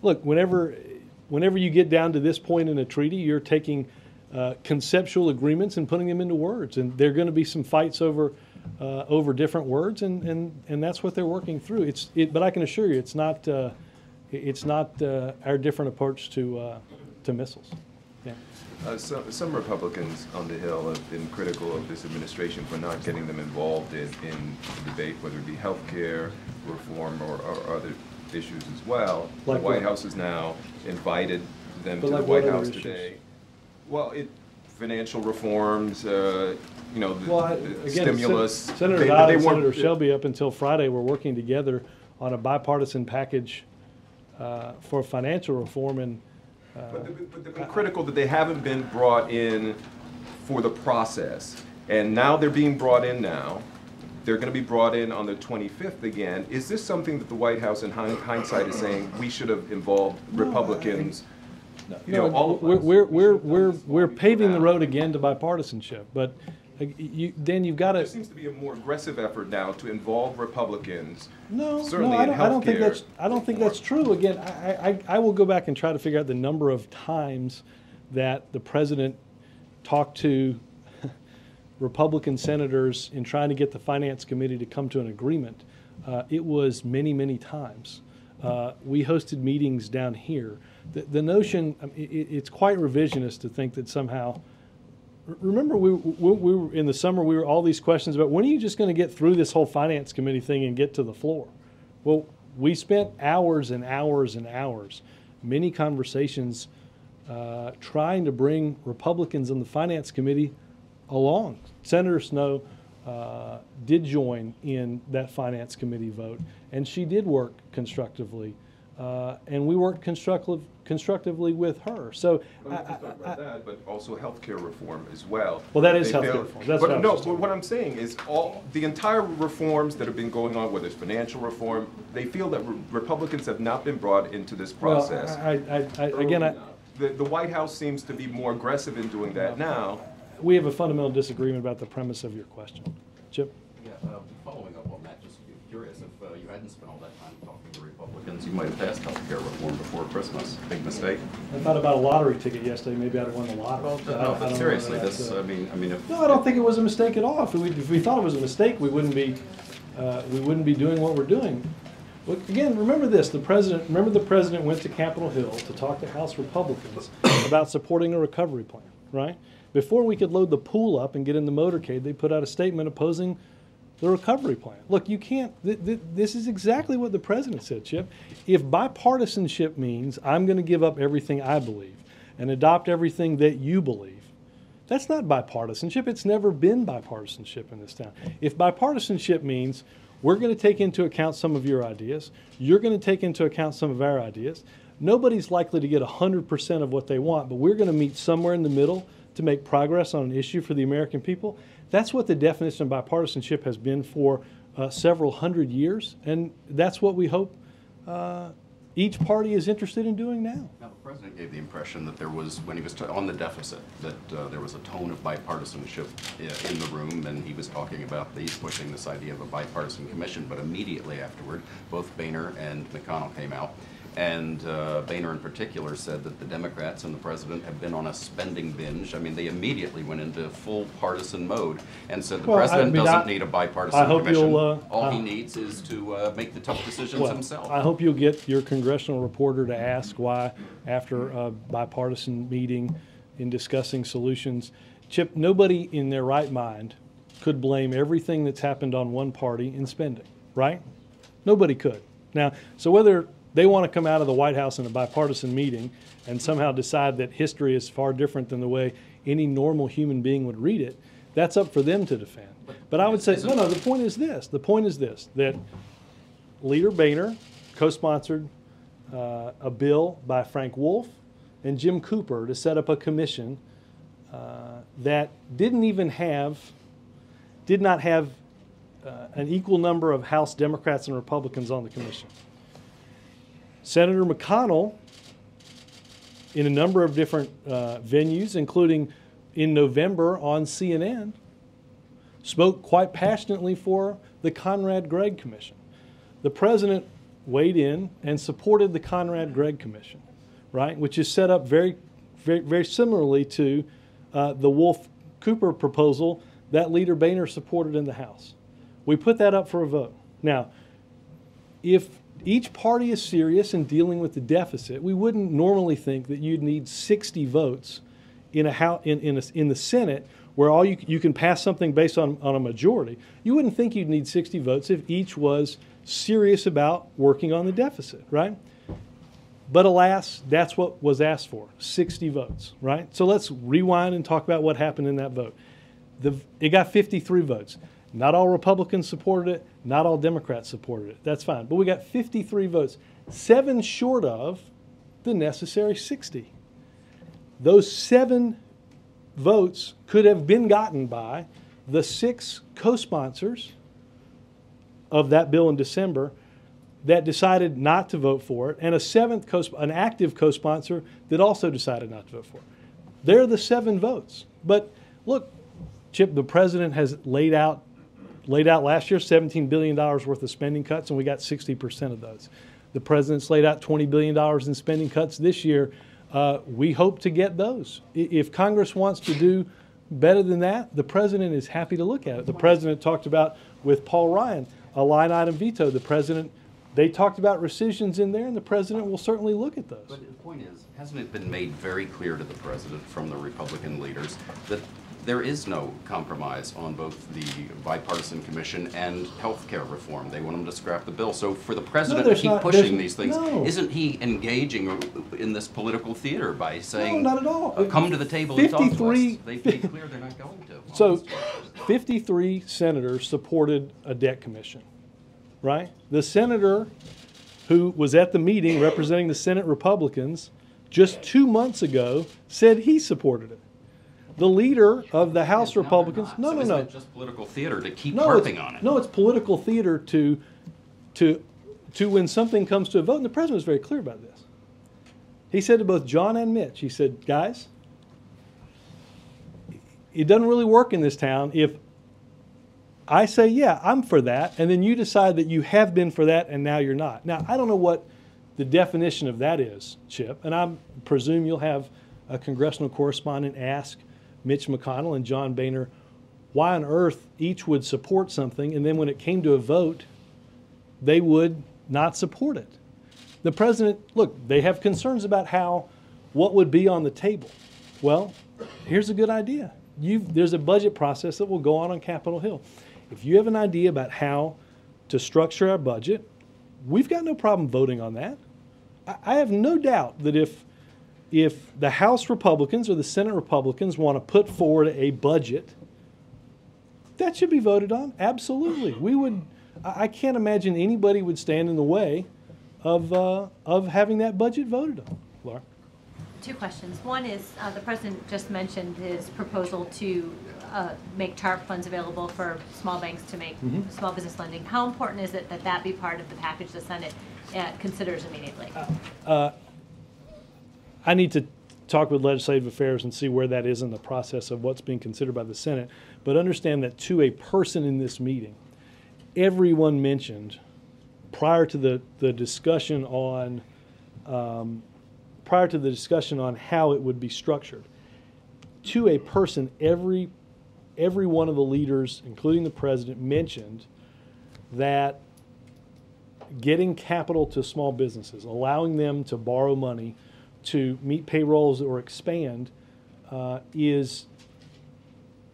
look. Whenever you get down to this point in a treaty, you're taking conceptual agreements and putting them into words, and there are going to be some fights over different words, and that's what they're working through. But I can assure you, it's not our different approach to missiles. Yeah. Some Republicans on the Hill have been critical of this administration for not getting them involved in the debate, whether it be health care reform or other issues as well. Like the White what? House has now invited them But to like the White what House other today. issues? Well, financial reforms, the Again, stimulus. Senator Dodd and Senator Shelby, up until Friday, were working together on a bipartisan package for financial reform, and But they've been critical that they haven't been brought in for the process. And now they're being brought in now. They're going to be brought in on the 25th again. Is this something that the White House, in hindsight, is saying we should have involved Republicans? We're paving the road again to bipartisanship. But then you've got to. There seems to be a more aggressive effort now to involve Republicans. Certainly in healthcare. I don't think that's true. Again, I will go back and try to figure out the number of times that the president talked to Republican senators in trying to get the Finance Committee to come to an agreement. It was many, many times. We hosted meetings down here. The notion, it's quite revisionist to think that somehow. Remember, we were in the summer. We were all these questions about when are you just going to get through this whole Finance Committee thing and get to the floor? Well, we spent hours and hours and hours, many conversations, trying to bring Republicans in the Finance Committee along. Senator Snowe did join in that Finance Committee vote, and she did work constructively, and we worked constructively with her. So, Not just about that, but also healthcare reform as well. Well, that is healthcare reform. That's but no, but what I'm saying is the entire reforms that have been going on, whether it's financial reform, they feel that Republicans have not been brought into this process. Well, the White House seems to be more aggressive in doing that now. We have a fundamental disagreement about the premise of your question. Chip? Yeah, following up on that, just curious if you hadn't spent all that time talking to Republicans, you might have passed health care reform before Christmas. Big mistake. I thought about a lottery ticket yesterday. Maybe I'd have won the lottery. No, but seriously, this, I mean, if... No, I don't think it was a mistake at all. If we thought it was a mistake, we wouldn't be doing what we're doing. Look, again, remember this: the president went to Capitol Hill to talk to House Republicans about supporting a recovery plan. Right before we could load the pool up and get in the motorcade, they put out a statement opposing the recovery plan. Look, you can't. This is exactly what the president said, Chip. If bipartisanship means I'm going to give up everything I believe and adopt everything that you believe, that's not bipartisanship. It's never been bipartisanship in this town. If bipartisanship means We're going to take into account some of your ideas. You're going to take into account some of our ideas. Nobody's likely to get 100% of what they want, but we're going to meet somewhere in the middle to make progress on an issue for the American people. That's what the definition of bipartisanship has been for several hundred years, and that's what we hope each party is interested in doing now. Now, the president gave the impression that there was, when he was on the deficit, that there was a tone of bipartisanship in the room, and he was talking about pushing this idea of a bipartisan commission, but immediately afterward, both Boehner and McConnell came out. And Boehner in particular said that the Democrats and the president have been on a spending binge. I mean, they immediately went into full partisan mode and said the president doesn't need a bipartisan commission. All he needs is to make the tough decisions himself. I hope you'll get your congressional reporter to ask why, after a bipartisan meeting in discussing solutions, Chip, nobody in their right mind could blame everything that's happened on one party in spending, right? Nobody could. Now, so whether they want to come out of the White House in a bipartisan meeting and somehow decide that history is far different than the way any normal human being would read it, that's up for them to defend. But I would say, no, the point is this. The point is this, that Leader Boehner co-sponsored a bill by Frank Wolf and Jim Cooper to set up a commission that did not have an equal number of House Democrats and Republicans on the commission. Senator McConnell, in a number of different venues, including in November on CNN, spoke quite passionately for the Conrad Gregg Commission. The president weighed in and supported the Conrad Gregg Commission, right, which is set up very, very, very similarly to the Wolf-Cooper proposal that Leader Boehner supported in the House. We put that up for a vote. Now, if each party is serious in dealing with the deficit, we wouldn't normally think that you'd need 60 votes in the Senate, where you can pass something based on a majority. You wouldn't think you'd need 60 votes if each was serious about working on the deficit, right? But alas, that's what was asked for, 60 votes, right? So let's rewind and talk about what happened in that vote. It got 53 votes. Not all Republicans supported it. Not all Democrats supported it. That's fine. But we got 53 votes, 7 short of the necessary 60. Those 7 votes could have been gotten by the 6 co-sponsors of that bill in December that decided not to vote for it, and a 7th an active co-sponsor that also decided not to vote for it. They're the 7 votes. But look, Chip, the president has laid out last year $17 billion worth of spending cuts, and we got 60% of those. The president's laid out $20 billion in spending cuts this year. We hope to get those. If Congress wants to do better than that, the president is happy to look at it. The president talked about, with Paul Ryan, a line item veto. They talked about rescissions in there, and the president will certainly look at those. But the point is, hasn't it been made very clear to the president from the Republican leaders that there is no compromise on both the bipartisan commission and health care reform? They want them to scrap the bill. So for the president to keep pushing these things, isn't he engaging in this political theater by saying, no, not at all. Come to the table and talk to us? They've made clear they're not going to. So 53 senators supported a debt commission, right? The senator who was at the meeting representing the Senate Republicans just 2 months ago said he supported it. The leader of the House Republicans, no. Isn't it just political theater to keep harping on it? No, it's political theater to when something comes to a vote, and the president was very clear about this. He said to both John and Mitch, he said, guys, it doesn't really work in this town if I say, yeah, I'm for that, and then you decide that you have been for that and now you're not. Now, I don't know what the definition of that is, Chip, and I presume you'll have a congressional correspondent ask Mitch McConnell and John Boehner why on earth each would support something, and then when it came to a vote, they would not support it. The president, look, they have concerns about what would be on the table. Well, here's a good idea. There's a budget process that will go on Capitol Hill. If you have an idea about how to structure our budget, we've got no problem voting on that. I have no doubt that if the House Republicans or the Senate Republicans want to put forward a budget, that should be voted on. Absolutely. I can't imagine anybody would stand in the way of having that budget voted on. Laura? Two questions. One is, the President just mentioned his proposal to make TARP funds available for small banks to make small business lending. How important is it that that be part of the package the Senate considers immediately? I need to talk with Legislative Affairs and see where that is in the process of what's being considered by the Senate. But understand that to a person in this meeting, everyone mentioned prior to the discussion on how it would be structured. To a person, every one of the leaders, including the President, mentioned that getting capital to small businesses, allowing them to borrow money to meet payrolls or expand, is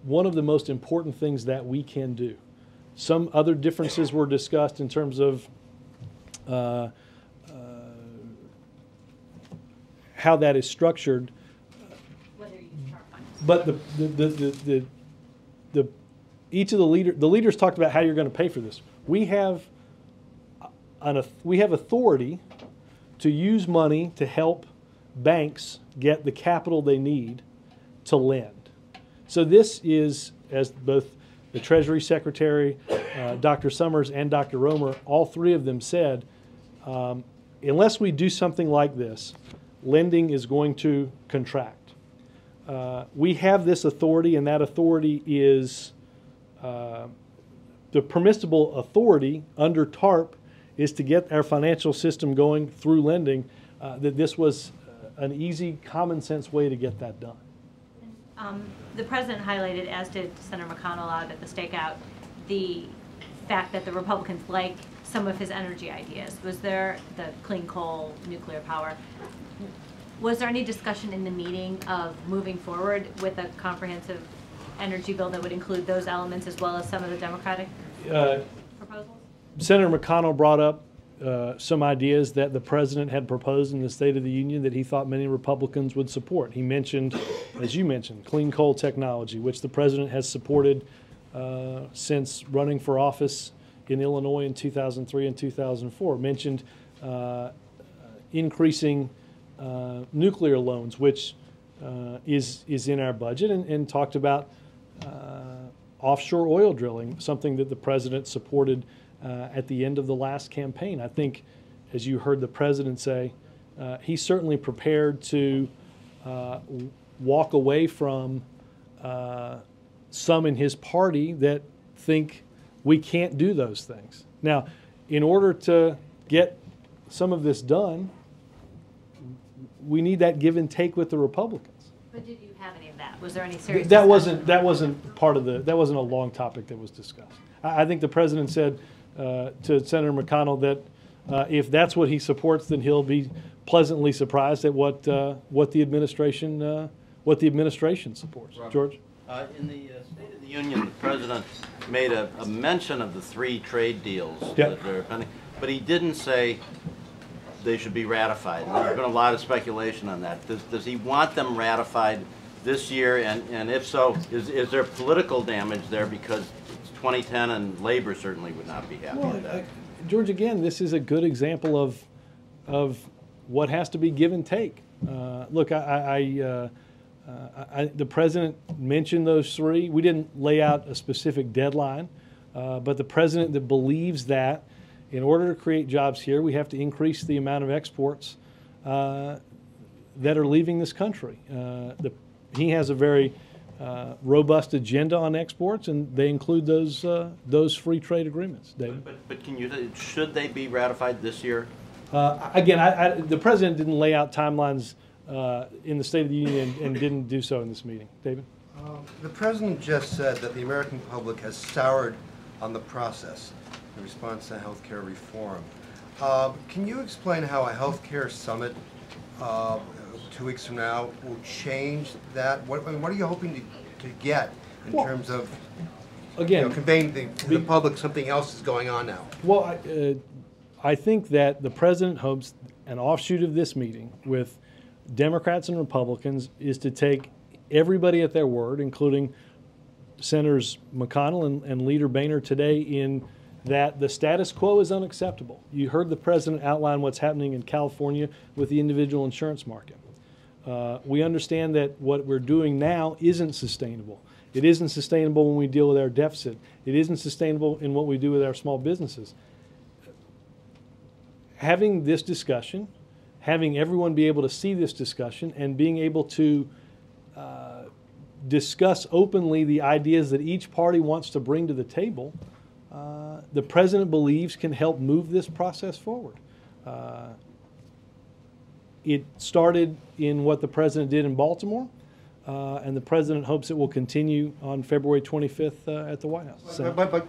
one of the most important things that we can do. Some other differences were discussed in terms of how that is structured. But each of the leaders talked about how you're going to pay for this. We have authority to use money to help banks get the capital they need to lend. So this is, as both the Treasury Secretary, Dr. Summers, and Dr. Romer, all three of them said, unless we do something like this, lending is going to contract. We have this authority, and that authority is the permissible authority under TARP is to get our financial system going through lending, that this was an easy, common sense way to get that done. The President highlighted, as did Senator McConnell out at the stakeout, the fact that the Republicans like some of his energy ideas. Was there the clean coal, nuclear power? Was there any discussion in the meeting of moving forward with a comprehensive energy bill that would include those elements as well as some of the Democratic proposals? Senator McConnell brought up some ideas that the President had proposed in the State of the Union that he thought many Republicans would support. He mentioned, as you mentioned, clean coal technology, which the President has supported since running for office in Illinois in 2003 and 2004. Mentioned increasing nuclear loans, which is in our budget, and talked about offshore oil drilling, something that the President supported at the end of the last campaign. I think, as you heard the President say, he's certainly prepared to walk away from some in his party that think we can't do those things. Now, in order to get some of this done, we need that give and take with the Republicans. But did you have any of that? Was there any serious that wasn't part of that wasn't a long topic that was discussed. I think the President said to Senator McConnell that if that's what he supports, then he'll be pleasantly surprised at what the administration supports. Robert, George? In the State of the Union, the President made a mention of the 3 trade deals that are pending, but he didn't say they should be ratified. And there's been a lot of speculation on that. Does he want them ratified this year? And if so, is there political damage there because it's 2010 and labor certainly would not be happy with that? George, again, this is a good example of what has to be give and take. Look, the President mentioned those 3. We didn't lay out a specific deadline, but the President that believes that in order to create jobs here, we have to increase the amount of exports that are leaving this country. He has a very robust agenda on exports, and they include those free trade agreements. David? But should they be ratified this year? Again, the President didn't lay out timelines in the State of the Union and didn't do so in this meeting. David? The President just said that the American public has soured on the process in response to health care reform. Can you explain how a health care summit 2 weeks from now will change that? What are you hoping to get in terms of conveying to the public something else is going on now? Well, I think that the President hopes an offshoot of this meeting with Democrats and Republicans is to take everybody at their word, including Senators McConnell and Leader Boehner today in that the status quo is unacceptable. You heard the president outline what's happening in California with the individual insurance market. We understand that what we're doing now isn't sustainable. It isn't sustainable when we deal with our deficit. It isn't sustainable in what we do with our small businesses. Having this discussion, having everyone be able to see this discussion, and being able to discuss openly the ideas that each party wants to bring to the table, the president believes can help move this process forward. It started in what the president did in Baltimore, and the president hopes it will continue on February 25th at the White House. So. But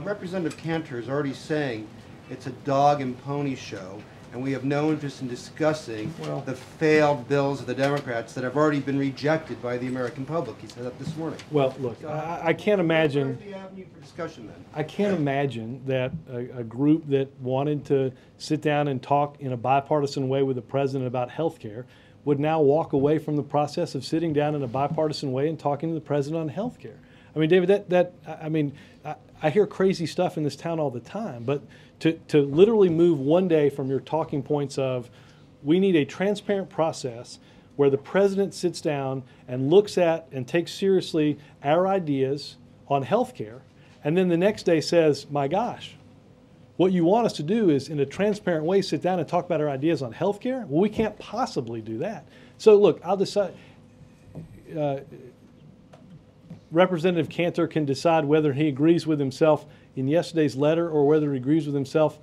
Representative Cantor is already saying it's a dog and pony show, and we have no interest in discussing the failed bills of the Democrats that have already been rejected by the American public. He said that this morning. Well, look, I can't imagine. Where's the avenue for discussion then? I can't imagine that a group that wanted to sit down and talk in a bipartisan way with the president about health care would now walk away from the process of sitting down in a bipartisan way and talking to the president on health care. I mean, David, I hear crazy stuff in this town all the time, but to literally move one day from your talking points of we need a transparent process where the president sits down and looks at and takes seriously our ideas on health care, and then the next day says, my gosh, what you want us to do is in a transparent way sit down and talk about our ideas on health care? Well, we can't possibly do that. So look, I'll decide. Representative Cantor can decide whether he agrees with himself in yesterday's letter or whether he agrees with himself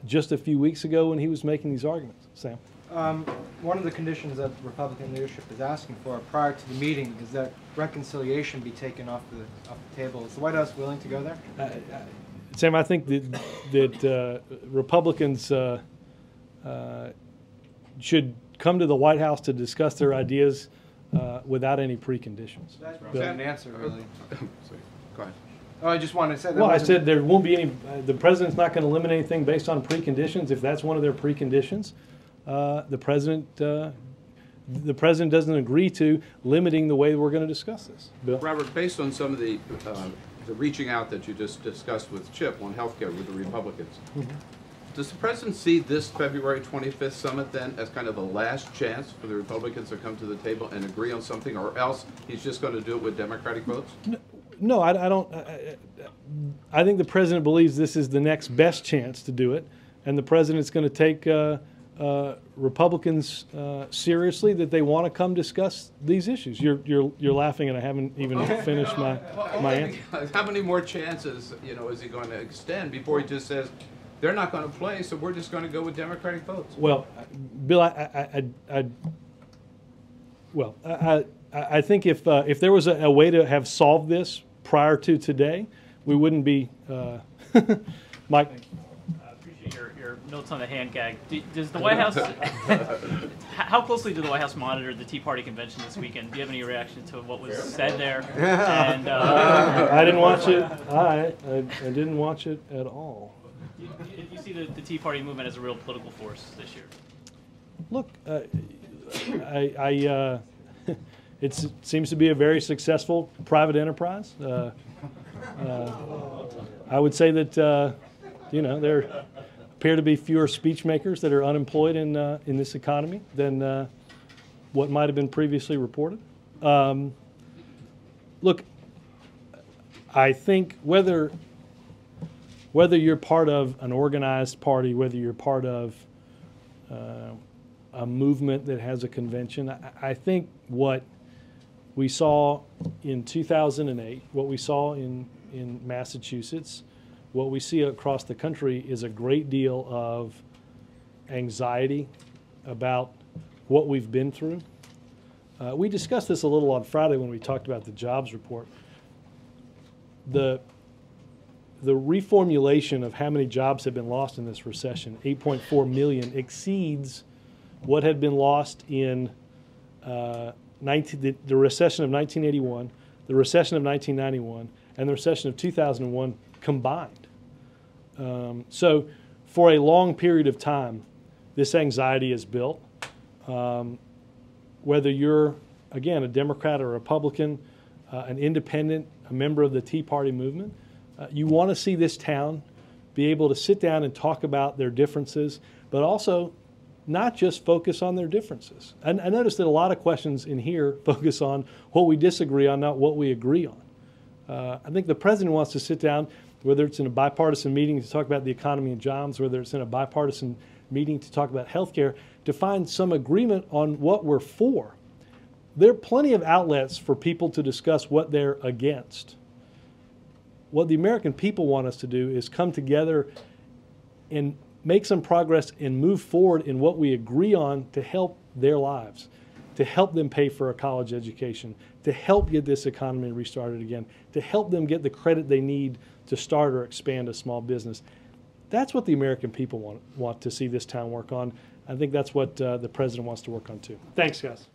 just a few weeks ago when he was making these arguments. Sam? One of the conditions that Republican leadership is asking for prior to the meeting is that reconciliation be taken off the table. Is the White House willing to go there? Sam, I think that Republicans should come to the White House to discuss their ideas without any preconditions. That's an answer, really. Go ahead. Oh, I just wanted to say that. Well, I said there won't be any, the president's not going to eliminate anything based on preconditions. If that's one of their preconditions, the president doesn't agree to limiting the way we're going to discuss this. Bill? Robert, based on some of the reaching out that you just discussed with Chip on healthcare with the Republicans, does the president see this February 25th summit then as kind of a last chance for the Republicans to come to the table and agree on something, or else he's just going to do it with Democratic votes? No, I don't. I think the president believes this is the next best chance to do it, and the president's going to take Republicans seriously that they want to come discuss these issues. You're laughing, and I haven't even finished my answer. How many more chances, is he going to extend before he just says they're not going to play, so we're just going to go with Democratic votes? Well, Bill, I think if there was a way to have solved this prior to today, we wouldn't be. Mike. I appreciate your notes on the hand gag. Does the White House? How closely did the White House monitor the Tea Party convention this weekend? Do you have any reaction to what was said there? And I didn't watch it. I didn't watch it at all. Do you see the Tea Party movement as a real political force this year? Look, it seems to be a very successful private enterprise. I would say that there appear to be fewer speech makers that are unemployed in this economy than what might have been previously reported. Look, I think whether you're part of an organized party, whether you're part of a movement that has a convention, I think what we saw in 2008, what we saw in Massachusetts, what we see across the country is a great deal of anxiety about what we've been through. We discussed this a little on Friday when we talked about the jobs report. The reformulation of how many jobs have been lost in this recession, 8.4 million, exceeds what had been lost in the recession of 1981, the recession of 1991, and the recession of 2001 combined. So for a long period of time, this anxiety is built. Whether you're, again, a Democrat or a Republican, an independent, a member of the Tea Party movement, you want to see this town be able to sit down and talk about their differences, but also not just focus on their differences. And I noticed that a lot of questions in here focus on what we disagree on, not what we agree on. I think the president wants to sit down, whether it's in a bipartisan meeting to talk about the economy and jobs, whether it's in a bipartisan meeting to talk about health care, to find some agreement on what we're for. There are plenty of outlets for people to discuss what they're against. What the American people want us to do is come together and make some progress and move forward in what we agree on to help their lives, to help them pay for a college education, to help get this economy restarted again, to help them get the credit they need to start or expand a small business. That's what the American people want to see this town work on. I think that's what the president wants to work on too. Thanks, guys.